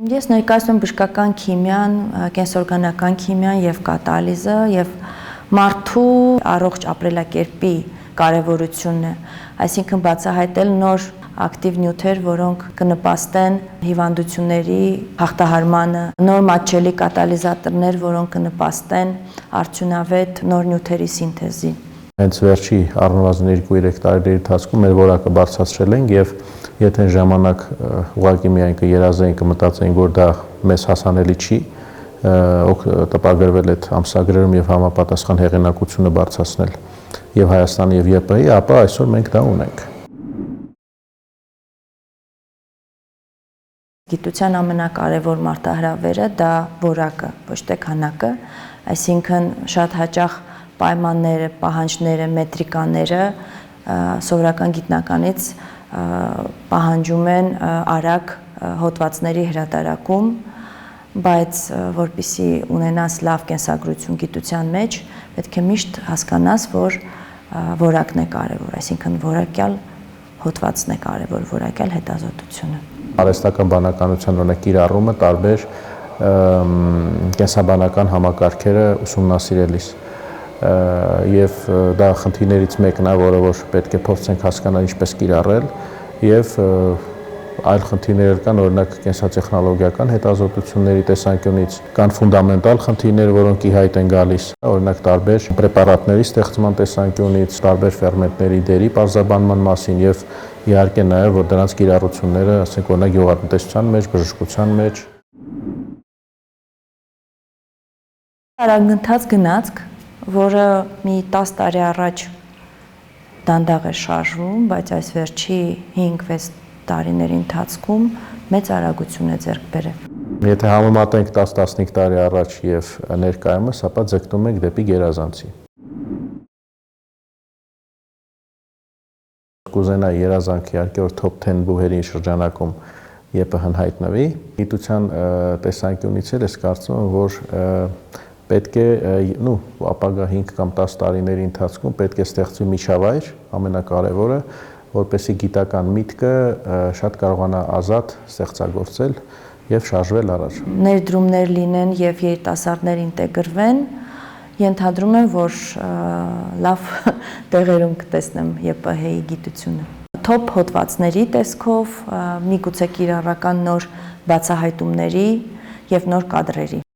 Ես ներկայացնում եմ բժշկական քիմիան, կենսօրգանական քիմիան եւ կատալիզը եւ մարդու առողջ ապրելակերպի կարեւորությունն է, այսինքն բացահայտել նոր ակտիվ նյութեր, որոնք կնպաստեն հիվանդությունների հաղթահարմանը, նոր մատչելի կատալիզատորներ, որոնք կնպաստեն արդյունավետ նոր նյութերի սինթեզին։ Հենց վերջի առնվազն 2-3 տարիների ընթացքում մեր որակը բարձրացրել ենք եւ եթե ժամանակ ուղղակի միայն կերազենք, կմտածենք, որ դա մեզ հասանելի չի, տպագրվել այդ ամսագրերում եւ համապատասխան հեղինակությունը բարձրացնել եւ Հայաստանի եւ ԵՊ-ի, ապա այսօր մենք դա ունենք։ Գիտության ամենակարևոր մարտահրավերը դա որակը, ոչ թե քանակը, այսինքն շատ հաճախ պայմանները, պահանջները, մետրիկաները սովորական գիտնականից պահանջում են արագ հոդվածների հրատարակում, բայց որպեսզի ունենաս լավ կենսագրություն գիտության մեջ, պետք է միշտ հասկանաս, որ որակն է կարևոր, այսինքն որակյալ հոդվածն է կարևոր, որակյալ հետազոտությունը։ Արհեստական բանականության օրինակ կիրառումը տարբեր կենսաբանական համակարգերը ուսումնասիրելիս եւ դա խնդիրներից մեկն է, որը որ պետք է փորձենք հասկանալ ինչպես կիրառել եւ այլ խնդիրներ կան, օրինակ կենսատեխնոլոգիական հետազոտությունների տեսանկյունից կան ֆունդամենտալ խնդիրներ, որոնք ի հայտ են գալիս, օրինակ տարբեր պրեպարատների ստեղծման տեսանկյունից, տարբեր ֆերմենտների դերի պարզաբանման մասին եւ իհարկե նաեւ որ դրանց կիրառությունները, ասենք օրինակ գյուղատնտեսության մեջ, բժշկության մեջ։ Արագընթաց գնացք, որը մի 10 տարի առաջ դանդաղ է շարժվում, բայց այս վերջի 5-6 տարիների ընթացքում մեծ արագություն է ձեռք բերել։ Եթե համեմատենք 10-15 տարի առաջ եւ ներկայումս, ապա ձգտում ենք դեպի գերազանցի։ Կուզենայի երազանք իհարկե որ top 10 բուհերի շրջանակում ԵՊՀ-ն հայտնվի։ Գիտության տեսանկյունից էլ ես կարծում եմ, որ պետք է, ապագա 5 կամ 10 տարիների ընթացքում պետք է ստեղծվի միջավայր, ամենակարևորը, որպեսզի գիտական միտքը շատ կարողանա ազատ ստեղծագործել եւ շարժվել առաջ։ Ներդրումներ լինեն եւ երիտասարդներ ինտեգրվեն, ենթադրում եմ, որ լավ տեղերում կտեսնեմ ԵՊՀ-ի գիտությունը։ Թոփ հոդվածների տեսքով, միգուցե կիրառական նոր բացահայտումների եւ նոր կադրերի։